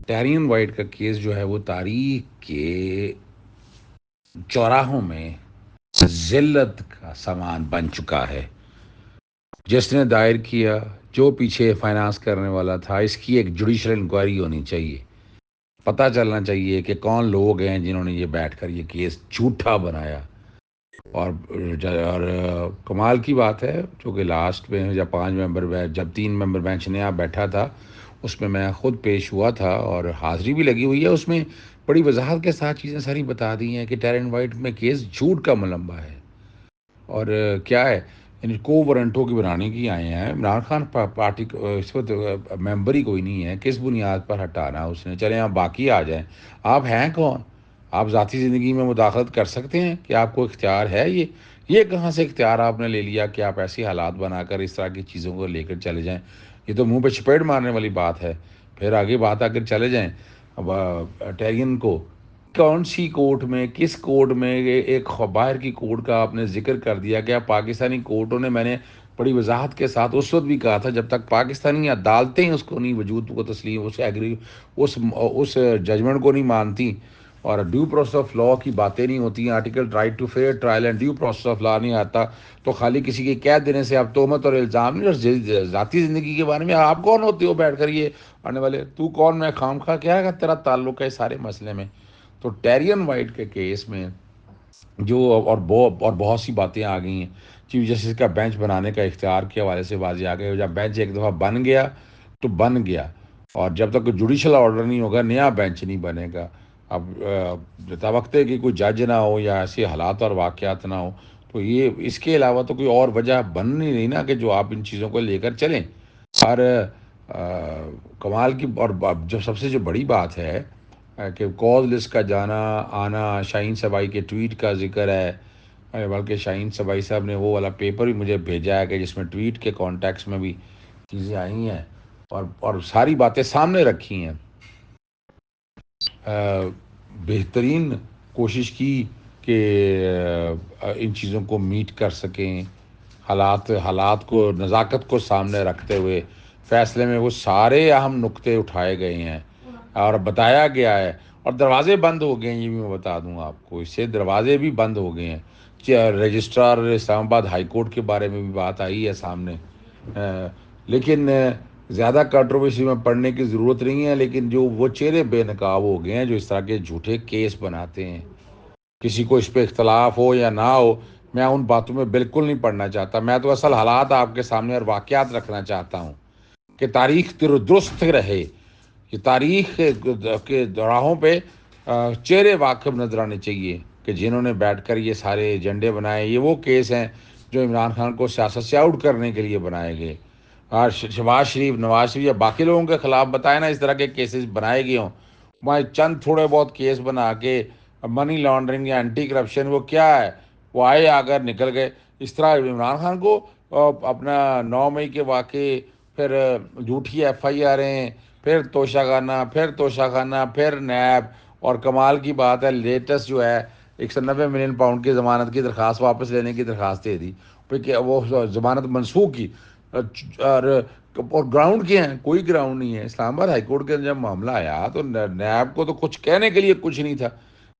Tyrian White کا case جو ہے وہ تاریخ کے چوراہوں میں ذلت کا سامان بن چکا ہے. جس نے دائر کیا، جو پیچھے فائنانس کرنے والا تھا، اس کی ایک جوڈیشل انکوائری ہونی چاہیے. پتہ چلنا چاہیے کہ کون لوگ ہیں جنہوں نے یہ بیٹھ کر یہ کیس جھوٹا بنایا. اور کمال کی بات ہے جو کہ لاسٹ میں جب 5 ممبر جب 3 ممبر بینچ نیا بیٹھا تھا، اس میں خود پیش ہوا تھا اور حاضری بھی لگی ہوئی ہے. اس میں بڑی وضاحت کے ساتھ چیزیں ساری بتا دی ہیں کہ ٹیرن وائٹ میں کیس جھوٹ کا ملمبہ ہے. اور کیا ہے، یعنی کو وارنٹوں کی بنانے کی آئے ہیں. عمران خان پارٹی اس وقت ممبر ہی کوئی نہیں ہے. کس بنیاد پر ہٹانا اس نے؟ چلیں آپ باقی آ جائیں. آپ ہیں کون؟ آپ ذاتی زندگی میں مداخلت کر سکتے ہیں کہ آپ کو اختیار ہے؟ یہ کہاں سے اختیار آپ نے لے لیا کہ آپ ایسی حالات بنا کر اس طرح کی چیزوں کو لے کر چلے جائیں؟ یہ تو منہ پہ چپیڑ مارنے والی بات ہے. پھر آگے بات اگر چلے جائیں اب ٹیرین کو کون سی کورٹ میں، کس کورٹ میں، ایک باہر کی کورٹ کا آپ نے ذکر کر دیا کہ پاکستانی کورٹوں نے، میں نے بڑی وضاحت کے ساتھ اس وقت بھی کہا تھا، جب تک پاکستانی عدالتیں اس کو نہیں وجود کو تسلیم اس ججمنٹ کو نہیں مانتی اور ڈیو پروسیس آف لا کی باتیں نہیں ہوتی، article right to fair trial and due process of law نہیں آتا، تو خالی کسی کے قید دینے سے آپ تہمت اور الزام نہیں. اور ذاتی زندگی کے بارے میں آپ کون ہوتے ہو بیٹھ کر یہ آنے والے؟ تو کون؟ میں خام خواہ کیا ہے تیرا تعلق ہے اس سارے مسئلے میں؟ تو ٹیرین وائٹ کے کیس میں جو اور بہت سی باتیں آ گئی ہیں. چیف جسٹس کا بینچ بنانے کا اختیار کے حوالے سے واضح آ گیا. جب بینچ ایک دفعہ بن گیا تو بن گیا، اور جب تک جوڈیشل آرڈر نہیں ہوگا نیا بینچ نہیں بنے گا. اب توقع ہے کہ کوئی جج نہ ہو یا ایسے حالات اور واقعات نہ ہو، تو یہ اس کے علاوہ تو کوئی اور وجہ بن نہیں رہی نا کہ جو آپ ان چیزوں کو لے کر چلیں. اور کمال کی اور جو سب سے جو بڑی بات ہے کہ کاز لسٹ کا جانا آنا، شاہین صبائی کے ٹویٹ کا ذکر ہے، بلکہ شاہین صبائی صاحب نے وہ والا پیپر بھی مجھے بھیجا ہے کہ جس میں ٹویٹ کے کانٹیکس میں بھی چیزیں آئی ہیں اور ساری باتیں سامنے رکھی ہیں. بہترین کوشش کی کہ ان چیزوں کو میٹ کر سکیں. حالات کو، نزاکت کو سامنے رکھتے ہوئے فیصلے میں وہ سارے اہم نقطے اٹھائے گئے ہیں اور بتایا گیا ہے. اور دروازے بند ہو گئے ہیں، یہ بھی میں بتا دوں آپ کو، اس سے دروازے بھی بند ہو گئے ہیں. رجسٹرار اسلام آباد ہائی کورٹ کے بارے میں بھی بات آئی ہے سامنے. لیکن زیادہ کنٹروورسی میں پڑھنے کی ضرورت نہیں ہے. لیکن جو وہ چہرے بے نقاب ہو گئے ہیں جو اس طرح کے جھوٹے کیس بناتے ہیں، کسی کو اس پہ اختلاف ہو یا نہ ہو، میں ان باتوں میں بالکل نہیں پڑھنا چاہتا. میں تو اصل حالات آپ کے سامنے اور واقعات رکھنا چاہتا ہوں کہ تاریخ درست رہے. یہ تاریخ کے دوراہوں پہ چہرے واقف نظر آنے چاہیے کہ جنہوں نے بیٹھ کر یہ سارے ایجنڈے بنائے. یہ وہ کیس ہیں جو عمران خان کو سیاست سے آؤٹ کرنے کے لیے بنائے گئے. اور شہباز شریف، نواز شریف یا باقی لوگوں کے خلاف بتائے نا اس طرح کے کیسز بنائے گئے ہوں. میں چند تھوڑے بہت کیس بنا کے منی لانڈرنگ یا اینٹی کرپشن، وہ کیا ہے، وہ آئے آ کر نکل گئے. اس طرح عمران خان کو اپنا 9 مئی کے واقعے، پھر جھوٹی ایف آئی آریں، پھر توشہ خانہ، پھر نیب. اور کمال کی بات ہے لیٹسٹ جو ہے 190 ملین پاؤنڈ کی ضمانت کی درخواست واپس لینے کی درخواست دے دی. وہ ضمانت منسوخ کی. اور گراؤنڈ کیا ہے؟ کوئی گراؤنڈ نہیں ہے. اسلام آباد ہائی کورٹ کے جب معاملہ آیا تو نیب کو تو کچھ کہنے کے لیے کچھ نہیں تھا.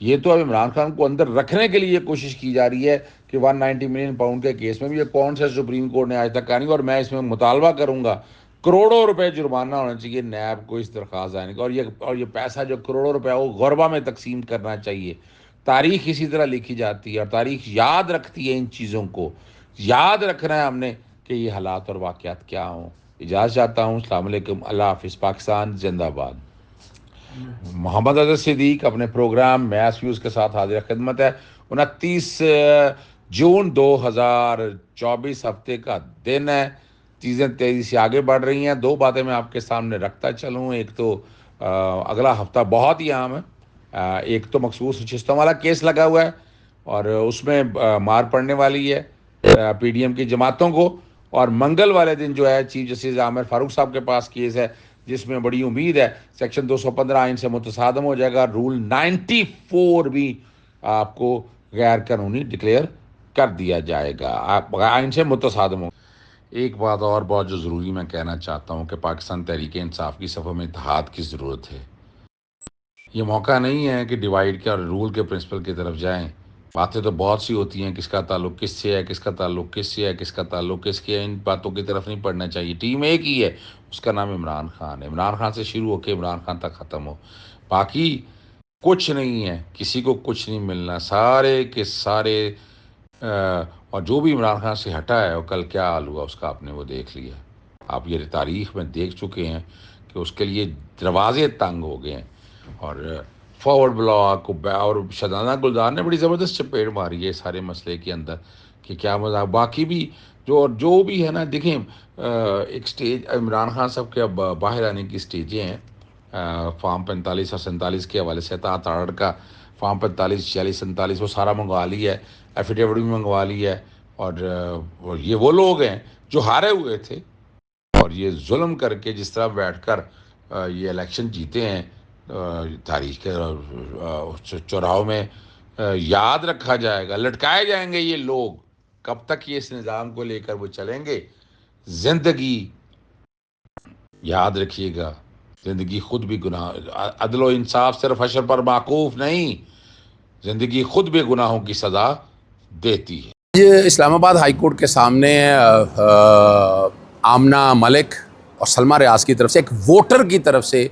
یہ تو اب عمران خان کو اندر رکھنے کے لیے کوشش کی جا رہی ہے کہ 190 ملین پاؤنڈ کے کیس میں بھی یہ کون سا سپریم کورٹ نے آج تک کہا نہیں. اور میں اس میں مطالبہ کروں گا کروڑوں روپے جرمانہ ہونا چاہیے نیب کو اس درخواست آنے کا. اور یہ پیسہ جو کروڑوں روپے وہ غربا میں تقسیم کرنا چاہیے. تاریخ اسی طرح لکھی جاتی ہے اور تاریخ یاد رکھتی ہے. ان چیزوں کو یاد رکھنا ہے ہم نے کہ یہ حالات اور واقعات کیا ہوں. اجازت چاہتا ہوں. السلام علیکم. اللہ حافظ. پاکستان زندہ باد. محمد اظہر صدیق اپنے پروگرام میس ویوز کے ساتھ حاضر خدمت ہے. 29 جون 2024 ہفتے کا دن ہے. چیزیں تیزی سے آگے بڑھ رہی ہیں. 2 باتیں میں آپ کے سامنے رکھتا چلوں. ایک تو اگلا ہفتہ بہت ہی اہم ہے. ایک تو مخصوص نشستوں والا کیس لگا ہوا ہے اور اس میں مار پڑنے والی ہے پی ڈی ایم کی جماعتوں کو. اور منگل والے دن جو ہے چیف جسٹس عامر فاروق صاحب کے پاس کیس ہے جس میں بڑی امید ہے سیکشن 215 آئین سے متصادم ہو جائے گا. رول 94 بھی آپ کو غیر قانونی ڈکلیئر کر دیا جائے گا. آپ آئین سے متصادم ہو. ایک بات اور بہت جو ضروری میں کہنا چاہتا ہوں کہ پاکستان تحریک انصاف کی صفوں میں اتحاد کی ضرورت ہے. یہ موقع نہیں ہے کہ ڈیوائڈ کے اور رول کے پرنسپل کی طرف جائیں. باتیں تو بہت سی ہوتی ہیں، کس کا تعلق کس سے ہے، کس کا تعلق کس سے ہے، کس کا تعلق کس کے ہے. ان باتوں کی طرف نہیں پڑھنا چاہیے. ٹیم ایک ہی ہے، اس کا نام عمران خان ہے. عمران خان سے شروع ہو کے عمران خان تک ختم ہو. باقی کچھ نہیں ہے، کسی کو کچھ نہیں ملنا. سارے کے سارے اور جو بھی عمران خان سے ہٹا ہے، اور کل کیا حال ہوا اس کا آپ نے وہ دیکھ لیا. آپ یہ تاریخ میں دیکھ چکے ہیں کہ اس کے لیے دروازے تنگ ہو گئے ہیں. اور فارورڈ بلاک اور شدانہ گلزار نے بڑی زبردست چپیڑ ماری ہے سارے مسئلے کے اندر کہ کیا مزہ. باقی بھی جو بھی ہے نا، دیکھیں ایک سٹیج عمران خان صاحب کے اب باہر آنے کی سٹیجیں ہیں. فارم 45 اور 47 کے حوالے سے تاڑ کا فارم 45 46 47 وہ سارا منگوا لیا ہے، ایفیڈیوٹ بھی منگوا لیا ہے. اور یہ وہ لوگ ہیں جو ہارے ہوئے تھے، اور یہ ظلم کر کے جس طرح بیٹھ کر یہ الیکشن جیتے ہیں. تاریخ کے چوراہوں میں یاد رکھا جائے گا، لٹکائے جائیں گے یہ لوگ. کب تک یہ اس نظام کو لے کر وہ چلیں گے؟ زندگی یاد رکھیے گا، زندگی خود بھی گناہ، عدل و انصاف صرف حشر پر معکوف نہیں، زندگی خود بھی گناہوں کی سزا دیتی ہے. یہ اسلام آباد ہائی کورٹ کے سامنے آمنہ ملک اور سلمہ ریاض کی طرف سے ایک ووٹر کی طرف سے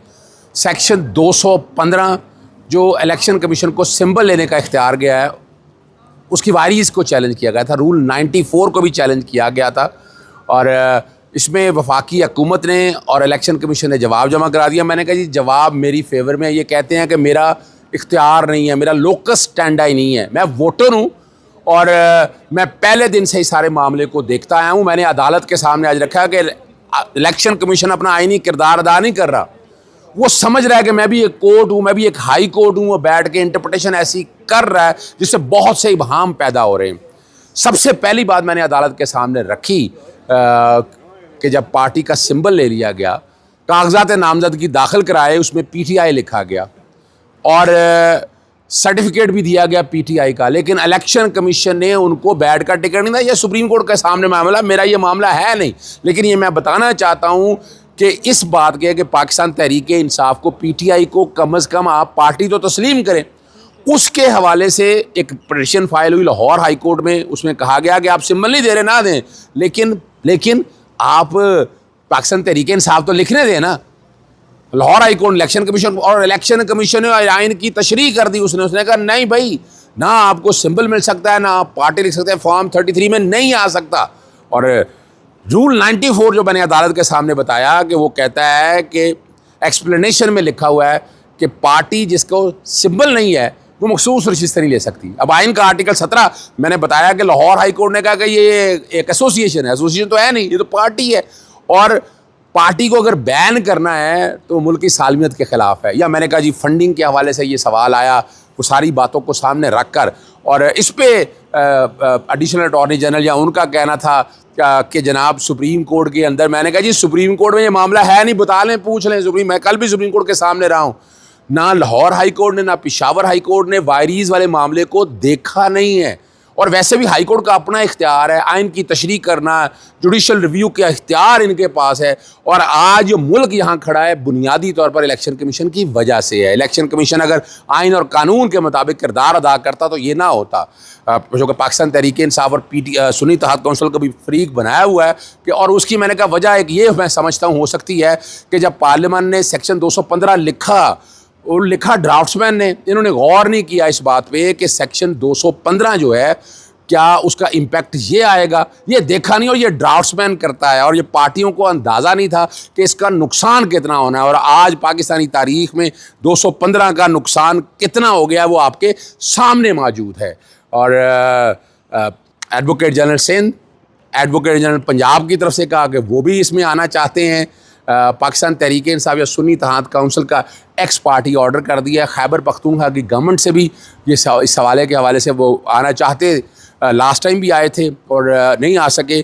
سیکشن 215 جو الیکشن کمیشن کو سمبل لینے کا اختیار گیا ہے، اس کی وائریز کو چیلنج کیا گیا تھا. رول 94 کو بھی چیلنج کیا گیا تھا، اور اس میں وفاقی حکومت نے اور الیکشن کمیشن نے جواب جمع کرا دیا. میں نے کہا جی جواب میری فیور میں ہے. یہ کہتے ہیں کہ میرا اختیار نہیں ہے، میرا لوکس اسٹینڈا ہی نہیں ہے. میں ووٹر ہوں اور میں پہلے دن سے ہی سارے معاملے کو دیکھتا آیا ہوں. میں نے عدالت کے سامنے آج رکھا کہ الیکشن کمیشن اپنا آئینی کردار ادا نہیں کر رہا. وہ سمجھ رہا ہے کہ میں بھی ایک کورٹ ہوں، میں بھی ایک ہائی کورٹ ہوں، وہ بیٹھ کے انٹرپریٹیشن ایسی کر رہا ہے جس سے بہت سے ابہام پیدا ہو رہے ہیں. سب سے پہلی بات میں نے عدالت کے سامنے رکھی کہ جب پارٹی کا سمبل لے لیا گیا، کاغذات نامزدگی داخل کرائے، اس میں پی ٹی آئی لکھا گیا اور سرٹیفکیٹ بھی دیا گیا پی ٹی آئی کا، لیکن الیکشن کمیشن نے ان کو بیٹھ کا ٹکٹ نہیں دیا. یہ سپریم کورٹ کے سامنے معاملہ، میرا یہ معاملہ ہے نہیں، لیکن یہ میں بتانا چاہتا ہوں کہ اس بات کے کہ پاکستان تحریک انصاف کو، پی ٹی آئی کو کم از کم آپ پارٹی تو تسلیم کریں. اس کے حوالے سے ایک پٹیشن فائل ہوئی لاہور ہائی کورٹ میں. اس میں کہا گیا کہ آپ سمبل نہیں دے رہے، نہ دیں، لیکن آپ پاکستان تحریک انصاف تو لکھنے دیں نا. Lahore high court election commission, اور الیکشن کمیشن نے آئین کی تشریح کر دی. اس نے کہا نہیں بھائی، نہ آپ کو سمبل مل سکتا ہے، نہ آپ پارٹی لکھ سکتے ہیں، فارم 33 میں نہیں آ سکتا. اور رول 94 جو میں نے عدالت کے سامنے بتایا کہ وہ کہتا ہے کہ ایکسپلینیشن میں لکھا ہوا ہے کہ پارٹی جس کو سمبل نہیں ہے وہ مخصوص رجسٹر نہیں لے سکتی. اب آئین کا آرٹیکل 17 میں نے بتایا کہ لاہور ہائی کورٹ نے کہا کہ یہ ایک ایسوسیشن ہے. ایسوسیشن تو ہے نہیں، یہ تو پارٹی ہے، اور پارٹی کو اگر بین کرنا ہے تو ملک کی سالمیت کے خلاف ہے. یا میں نے کہا جی فنڈنگ کے حوالے سے یہ سوال آیا، وہ ساری باتوں کو سامنے رکھ کر، اور اس پہ ایڈیشنل اٹارنی جنرل یا ان کا کہنا تھا کہ جناب سپریم کورٹ کے اندر. میں نے کہا جی سپریم کورٹ میں یہ معاملہ ہے نہیں، بتا لیں، پوچھ لیں. میں کل بھی سپریم کورٹ کے سامنے رہا ہوں. نہ لاہور ہائی کورٹ نے، نہ پشاور ہائی کورٹ نے وائریز والے معاملے کو دیکھا نہیں ہے. اور ویسے بھی ہائی کورٹ کا اپنا اختیار ہے، آئین کی تشریح کرنا، جوڈیشل ریویو کا اختیار ان کے پاس ہے. اور آج ملک یہاں کھڑا ہے بنیادی طور پر الیکشن کمیشن کی وجہ سے ہے. الیکشن کمیشن اگر آئین اور قانون کے مطابق کردار ادا کرتا تو یہ نہ ہوتا. جو کہ پاکستان تحریک انصاف اور سنی اتحاد کونسل کا بھی فریق بنایا ہوا ہے کہ، اور اس کی میں نے کہا وجہ ایک یہ میں سمجھتا ہوں ہو سکتی ہے کہ جب پارلیمنٹ نے سیکشن 215 لکھا ڈرافٹس مین نے، انہوں نے غور نہیں کیا اس بات پہ کہ سیکشن 215 جو ہے کیا اس کا امپیکٹ یہ آئے گا، یہ دیکھا نہیں. اور یہ ڈرافٹس مین کرتا ہے، اور یہ پارٹیوں کو اندازہ نہیں تھا کہ اس کا نقصان کتنا ہونا ہے. اور آج پاکستانی تاریخ میں 215 کا نقصان کتنا ہو گیا وہ آپ کے سامنے موجود ہے. اور advocate general Sindh, advocate general Punjab کی طرف سے کہا کہ وہ بھی اس میں آنا چاہتے ہیں. پاکستان تحریک انصاف یا سنی اتحاد کونسل کا ایکس پارٹی آرڈر کر دیا ہے. خیبر پختونخوا کی گورنمنٹ سے بھی یہ اس حوالے کے حوالے سے وہ آنا چاہتے، لاسٹ ٹائم بھی آئے تھے اور نہیں آ سکے.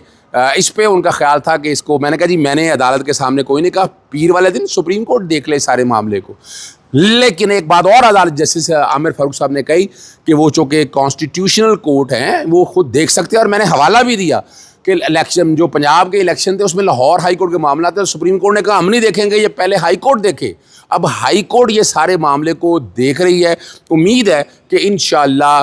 اس پہ ان کا خیال تھا کہ اس کو، میں نے کہا جی میں نے عدالت کے سامنے کوئی نہیں کہا، پیر والے دن سپریم کورٹ دیکھ لے سارے معاملے کو. لیکن ایک بات اور عدالت جسٹس عامر فاروق صاحب نے کہی کہ وہ چونکہ کانسٹیٹیوشنل کورٹ ہیں وہ خود دیکھ سکتے ہیں. اور میں نے حوالہ بھی دیا کہ الیکشن جو پنجاب کے الیکشن تھے اس میں لاہور ہائی کورٹ کے معاملات تھے، سپریم کورٹ نے کہا ہم نہیں دیکھیں گے، یہ پہلے ہائی کورٹ دیکھے. اب ہائی کورٹ یہ سارے معاملے کو دیکھ رہی ہے. امید ہے کہ انشاءاللہ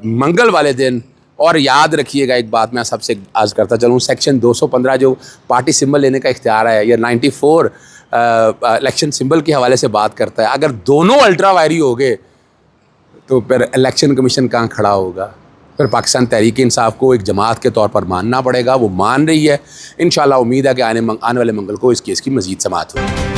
منگل والے دن. اور یاد رکھیے گا ایک بات میں سب سے عرض کرتا چلوں, سیکشن 215 جو پارٹی سمبل لینے کا اختیار ہے, یا 94 الیکشن سمبل کے حوالے سے بات کرتا ہے, اگر دونوں الٹرا وائری ہو گئے تو پھر الیکشن کمیشن کہاں کھڑا ہوگا؟ پھر پاکستان تحریک انصاف کو ایک جماعت کے طور پر ماننا پڑے گا. وہ مان رہی ہے. انشاءاللہ امید ہے کہ آنے والے منگل کو اس کیس کی مزید سماعت ہوگی.